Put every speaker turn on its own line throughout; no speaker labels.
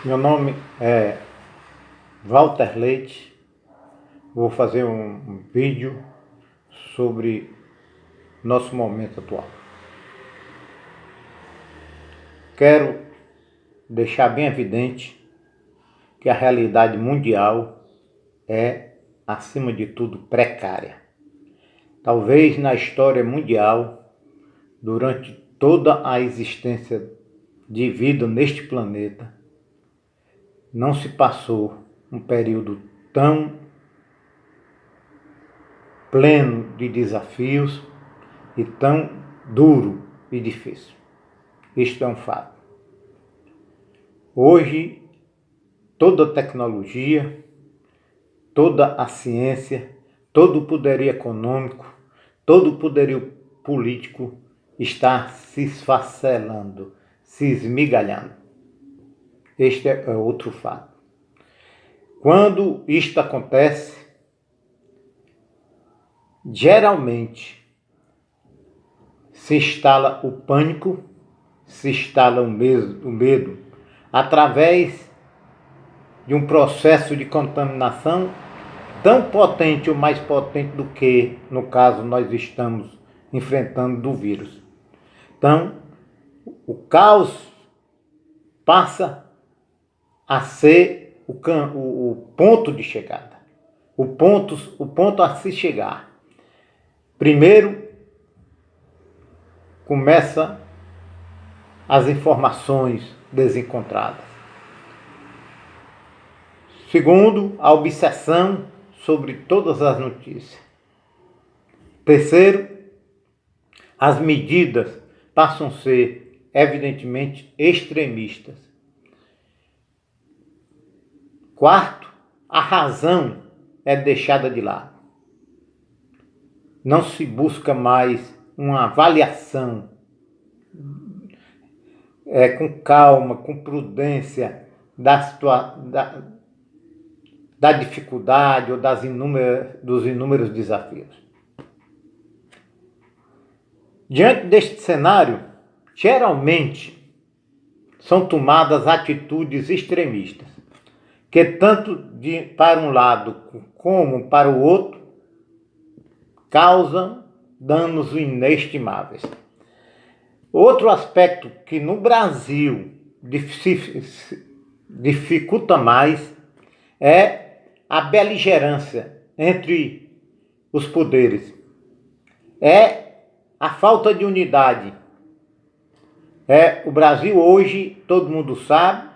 Meu nome é Walter Leite. Vou fazer um vídeo sobre nosso momento atual. Quero deixar bem evidente que a realidade mundial é, acima de tudo, precária. Talvez na história mundial, durante toda a existência de vida neste planeta, não se passou um período tão pleno de desafios e tão duro e difícil. Isto é um fato. Hoje, toda a tecnologia, toda a ciência, todo o poderio econômico, todo o poderio político está se esfacelando, se esmigalhando. Este é outro fato. Quando isto acontece, geralmente se instala o pânico, se instala o medo através de um processo de contaminação tão potente ou mais potente do que, no caso, nós estamos enfrentando do vírus. Então, o caos passa a ser o ponto de chegada, o ponto a se chegar. Primeiro, começa as informações desencontradas. Segundo, a obsessão sobre todas as notícias. Terceiro, as medidas passam a ser, evidentemente, extremistas. Quarto, a razão é deixada de lado. Não se busca mais uma avaliação com calma, com prudência da dificuldade ou dos inúmeros desafios. Diante deste cenário, geralmente são tomadas atitudes extremistas, que tanto para um lado como para o outro causam danos inestimáveis. Outro aspecto que no Brasil dificulta mais é a beligerância entre os poderes. É a falta de unidade. O Brasil hoje, todo mundo sabe,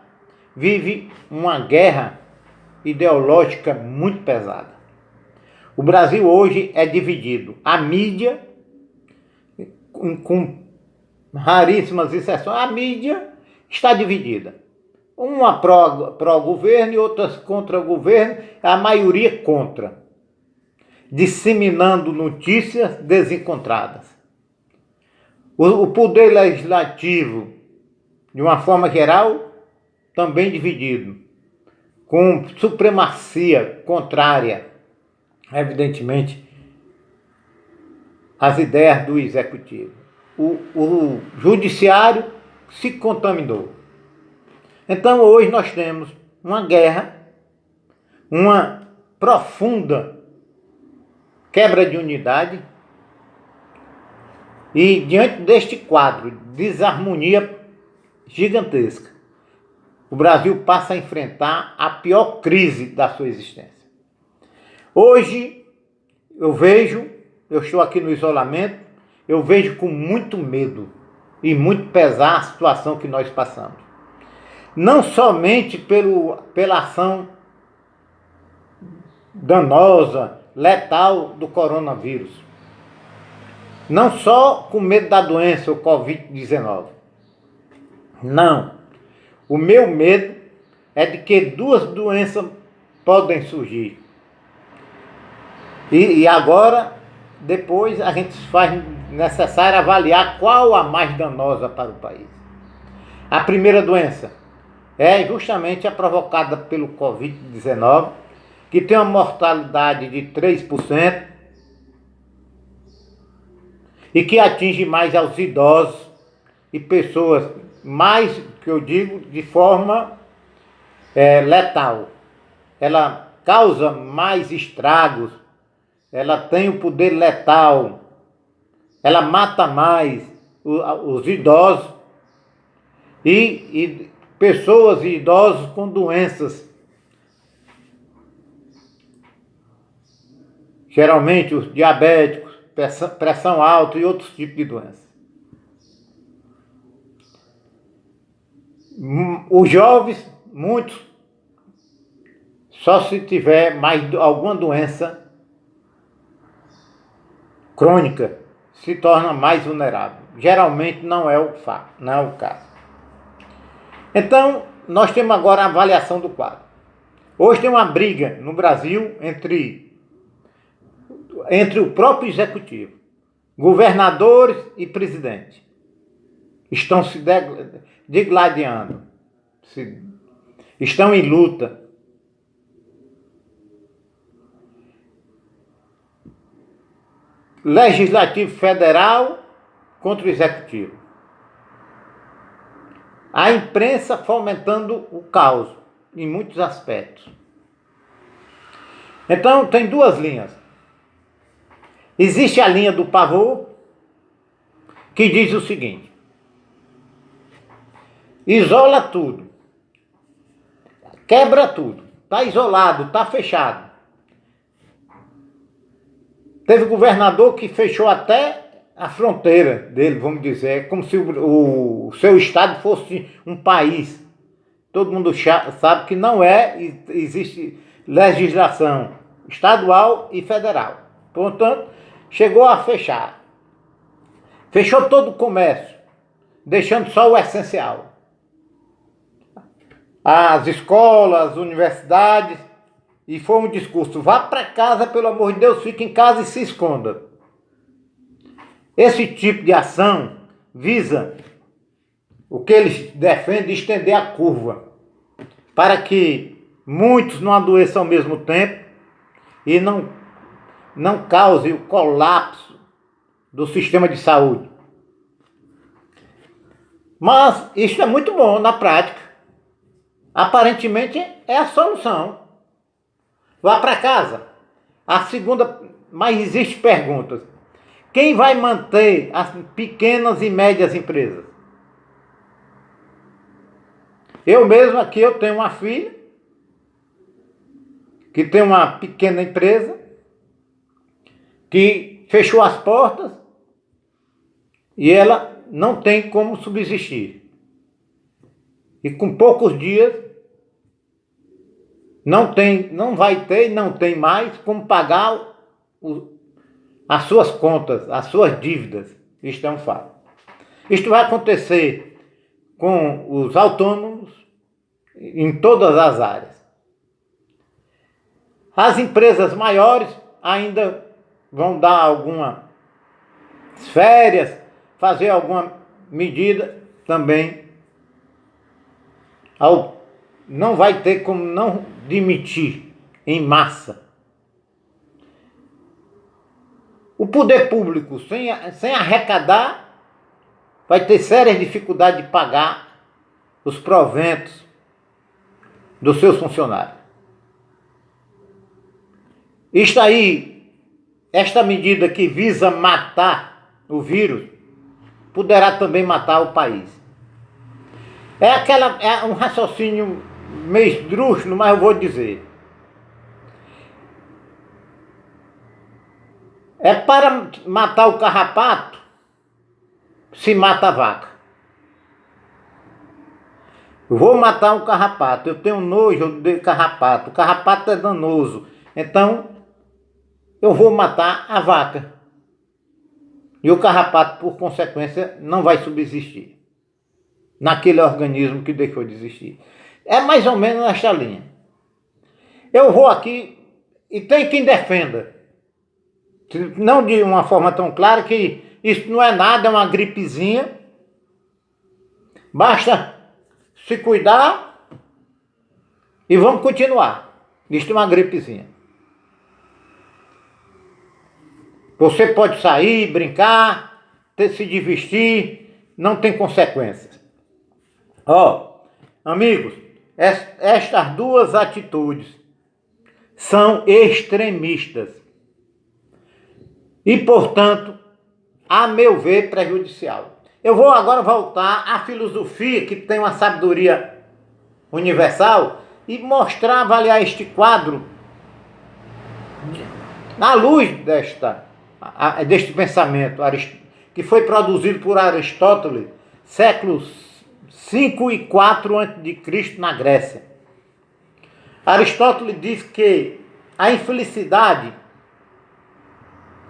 vive uma guerra ideológica muito pesada. O Brasil hoje é dividido. A mídia, com raríssimas exceções, a mídia está dividida. Uma pró-governo e outras contra o governo, a maioria contra, disseminando notícias desencontradas. O poder legislativo, de uma forma geral, também dividido, com supremacia contrária, evidentemente, às ideias do executivo. O judiciário se contaminou. Então hoje nós temos uma guerra, uma profunda quebra de unidade, e diante deste quadro de desarmonia gigantesca, o Brasil passa a enfrentar a pior crise da sua existência. Hoje eu estou aqui no isolamento, eu vejo com muito medo e muito pesar a situação que nós passamos. Não somente pela ação danosa, letal do coronavírus. Não só com medo da doença, o Covid-19. Não. O meu medo é de que duas doenças podem surgir. E agora, depois, a gente faz necessário avaliar qual a mais danosa para o país. A primeira doença é justamente a provocada pelo Covid-19, que tem uma mortalidade de 3% e que atinge mais aos idosos e pessoas mais, que eu digo, de forma letal. Ela causa mais estragos, ela tem o poder letal, ela mata mais os idosos e pessoas e idosos com doenças. Geralmente os diabéticos, pressão alta e outros tipos de doenças. Os jovens, muitos, só se tiver mais alguma doença crônica, se torna mais vulnerável. Geralmente não é o caso. Então, nós temos agora a avaliação do quadro. Hoje tem uma briga no Brasil entre o próprio executivo, governadores e presidente. Estão se degladiando, estão em luta. Legislativo federal contra o executivo. A imprensa fomentando o caos em muitos aspectos. Então tem duas linhas. Existe a linha do pavor, que diz o seguinte: isola tudo, quebra tudo, está isolado, está fechado. Teve governador que fechou até a fronteira dele, vamos dizer, como se o seu estado fosse um país. Todo mundo sabe que não é, existe legislação estadual e federal. Portanto, chegou a fechar. Fechou todo o comércio, deixando só o essencial. As escolas, as universidades, e foi um discurso: vá para casa, pelo amor de Deus, fique em casa e se esconda. Esse tipo de ação visa o que eles defendem, estender a curva, para que muitos não adoeçam ao mesmo tempo e não cause o colapso do sistema de saúde. Mas isso é muito bom na prática. Aparentemente é a solução. Vá para casa. A segunda, mas existe perguntas. Quem vai manter as pequenas e médias empresas? Eu mesmo aqui, eu tenho uma filha que tem uma pequena empresa que fechou as portas e ela não tem como subsistir. E com poucos dias não vai ter e não tem mais como pagar as suas contas, as suas dívidas. Isto é um fato. Isto vai acontecer com os autônomos em todas as áreas. As empresas maiores ainda vão dar algumas férias, fazer alguma medida também. Não vai ter como não demitir em massa. O poder público, sem arrecadar, vai ter sérias dificuldades de pagar os proventos dos seus funcionários. Isto aí, esta medida que visa matar o vírus, poderá também matar o país. É um raciocínio meio esdrúxulo, mas eu vou dizer. É para matar o carrapato, se mata a vaca. Eu vou matar um carrapato, eu tenho nojo de carrapato, o carrapato é danoso, então eu vou matar a vaca. E o carrapato, por consequência, não vai subsistir naquele organismo que deixou de existir. É mais ou menos nesta linha. Eu vou aqui, e tem quem defenda, não de uma forma tão clara, que isso não é nada, é uma gripezinha, basta se cuidar e vamos continuar. Isso é uma gripezinha. Você pode sair, brincar, se divertir, não tem consequências. Amigos, estas duas atitudes são extremistas e, portanto, a meu ver, prejudicial. Eu vou agora voltar à filosofia, que tem uma sabedoria universal, e mostrar, avaliar este quadro na luz deste pensamento que foi produzido por Aristóteles, séculos 5 e 4 a.C. na Grécia. Aristóteles diz que a infelicidade,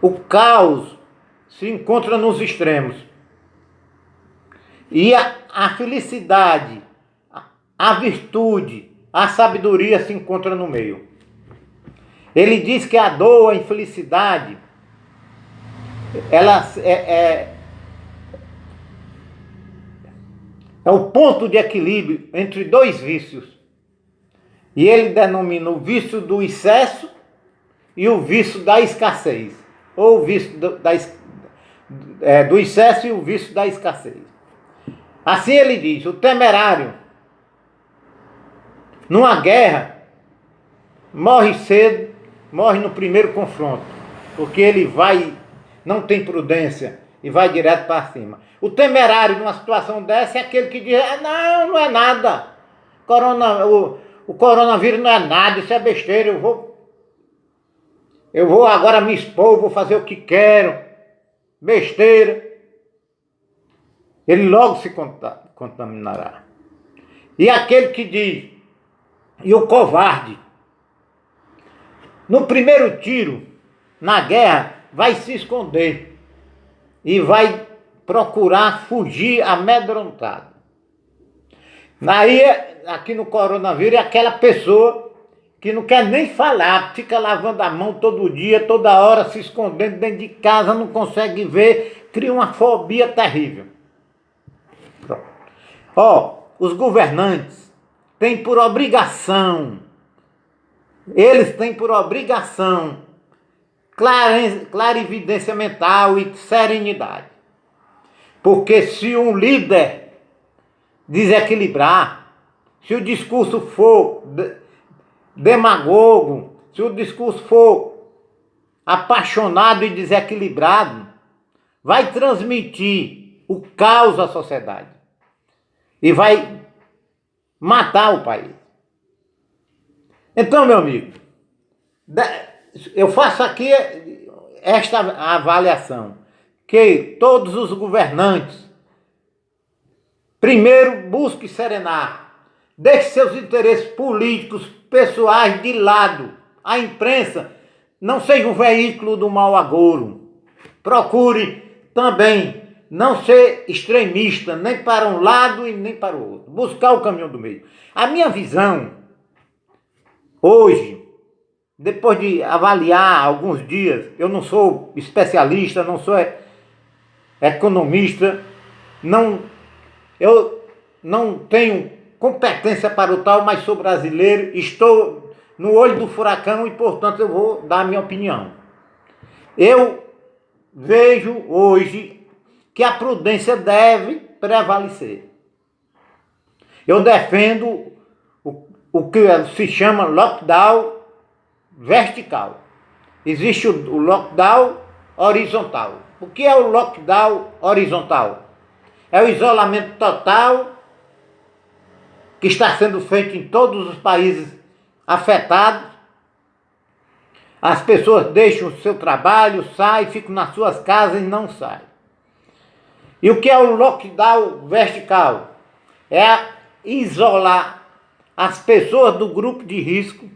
o caos, se encontra nos extremos. E a felicidade, a virtude, a sabedoria se encontram no meio. Ele diz que a dor, a infelicidade, ela é o ponto de equilíbrio entre dois vícios. E ele denomina o vício do excesso e o vício da escassez. Ou o vício do excesso e o vício da escassez. Assim ele diz: o temerário, numa guerra, morre cedo, morre no primeiro confronto, porque ele não tem prudência e vai direto para cima. O temerário numa situação dessa é aquele que diz: não é nada, o coronavírus não é nada, isso é besteira, eu vou agora me expor, vou fazer o que quero, besteira. Ele logo se contaminará. E aquele que diz, e o covarde, no primeiro tiro, na guerra, vai se esconder e vai procurar fugir amedrontado. Aí, aqui no coronavírus, é aquela pessoa que não quer nem falar, fica lavando a mão todo dia, toda hora, se escondendo dentro de casa, não consegue ver, cria uma fobia terrível. Os governantes têm por obrigação, eles têm por obrigação clarividência mental e serenidade. Porque se um líder desequilibrar, se o discurso for demagogo, se o discurso for apaixonado e desequilibrado, vai transmitir o caos à sociedade e vai matar o país. Então, meu amigo, eu faço aqui esta avaliação, que todos os governantes, primeiro, busquem serenar, deixe seus interesses políticos, pessoais de lado. A imprensa não seja um veículo do mau agouro. Procure também não ser extremista, nem para um lado e nem para o outro. Buscar o caminho do meio. A minha visão, hoje, depois de avaliar alguns dias, eu não sou especialista, não sou economista, eu não tenho competência para o tal, mas sou brasileiro, estou no olho do furacão e, portanto, eu vou dar a minha opinião. Eu vejo hoje que a prudência deve prevalecer. Eu defendo o que se chama lockdown vertical. Existe o lockdown horizontal. O que é o lockdown horizontal? É o isolamento total que está sendo feito em todos os países afetados. As pessoas deixam o seu trabalho, saem, ficam nas suas casas e não saem. E o que é o lockdown vertical? É isolar as pessoas do grupo de risco,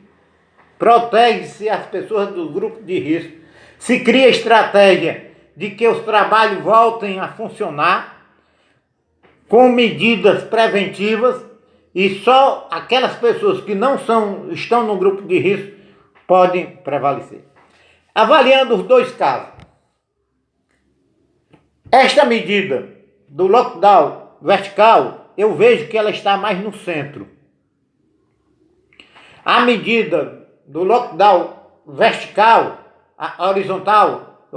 protege-se as pessoas do grupo de risco, se cria estratégia de que os trabalhos voltem a funcionar com medidas preventivas e só aquelas pessoas que não estão no grupo de risco podem prevalecer. Avaliando os dois casos, esta medida do lockdown vertical, eu vejo que ela está mais no centro. A medida do lockdown vertical, a horizontal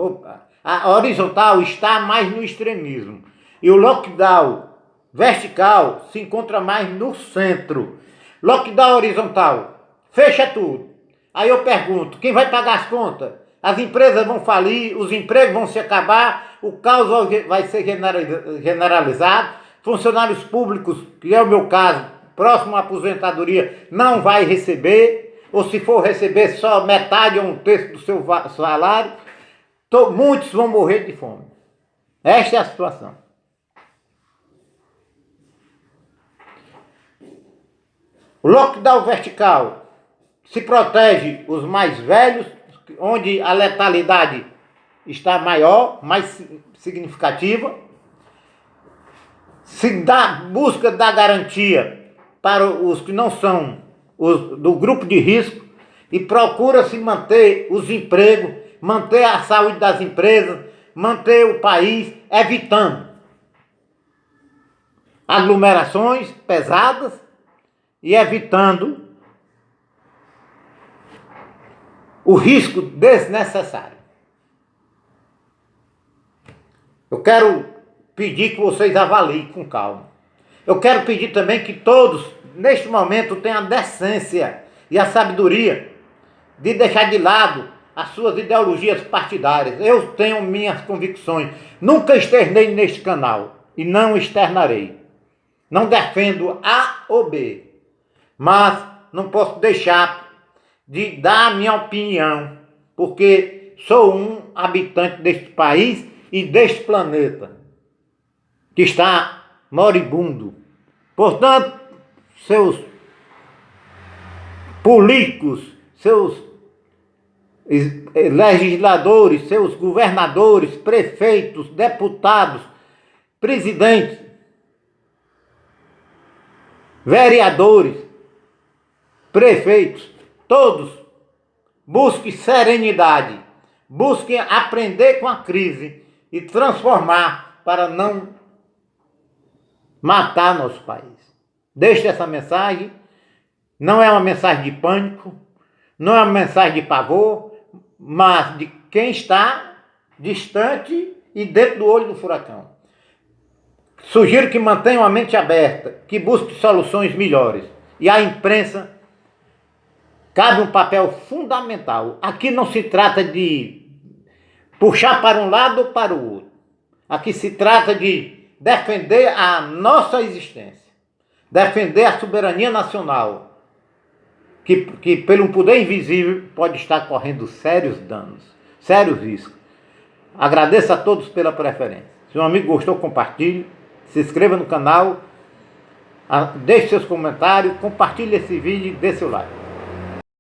está mais no extremismo. E o lockdown vertical se encontra mais no centro. Lockdown horizontal, fecha tudo. Aí eu pergunto, quem vai pagar as contas? As empresas vão falir, os empregos vão se acabar, o caos vai ser generalizado, funcionários públicos, que é o meu caso, próximo à aposentadoria, não vai receber, ou se for receber só metade ou um terço do seu salário, muitos vão morrer de fome. Esta é a situação. O lockdown vertical se protege os mais velhos, onde a letalidade está maior, mais significativa. Se busca dar garantia para os que não são do grupo de risco e procura-se manter os empregos, manter a saúde das empresas, manter o país, evitando aglomerações pesadas e evitando o risco desnecessário. Eu quero pedir que vocês avaliem com calma. Eu quero pedir também que todos, neste momento, tenham a decência e a sabedoria de deixar de lado as suas ideologias partidárias. Eu tenho minhas convicções. Nunca externei neste canal e não externarei. Não defendo A ou B, mas não posso deixar de dar a minha opinião, porque sou um habitante deste país e deste planeta, que está moribundo. Portanto, seus políticos, seus legisladores, seus governadores, prefeitos, deputados, presidentes, vereadores, prefeitos, todos busquem serenidade, busquem aprender com a crise e transformar para não matar nosso país. Deixe essa mensagem, não é uma mensagem de pânico, não é uma mensagem de pavor, mas de quem está distante e dentro do olho do furacão. Sugiro que mantenham a mente aberta, que busque soluções melhores. E a imprensa cabe um papel fundamental. Aqui não se trata de puxar para um lado ou para o outro. Aqui se trata de defender a nossa existência, defender a soberania nacional, que pelo poder invisível pode estar correndo sérios danos, sérios riscos. Agradeço a todos pela preferência. Se um amigo gostou, compartilhe, se inscreva no canal, deixe seus comentários, compartilhe esse vídeo e dê seu like.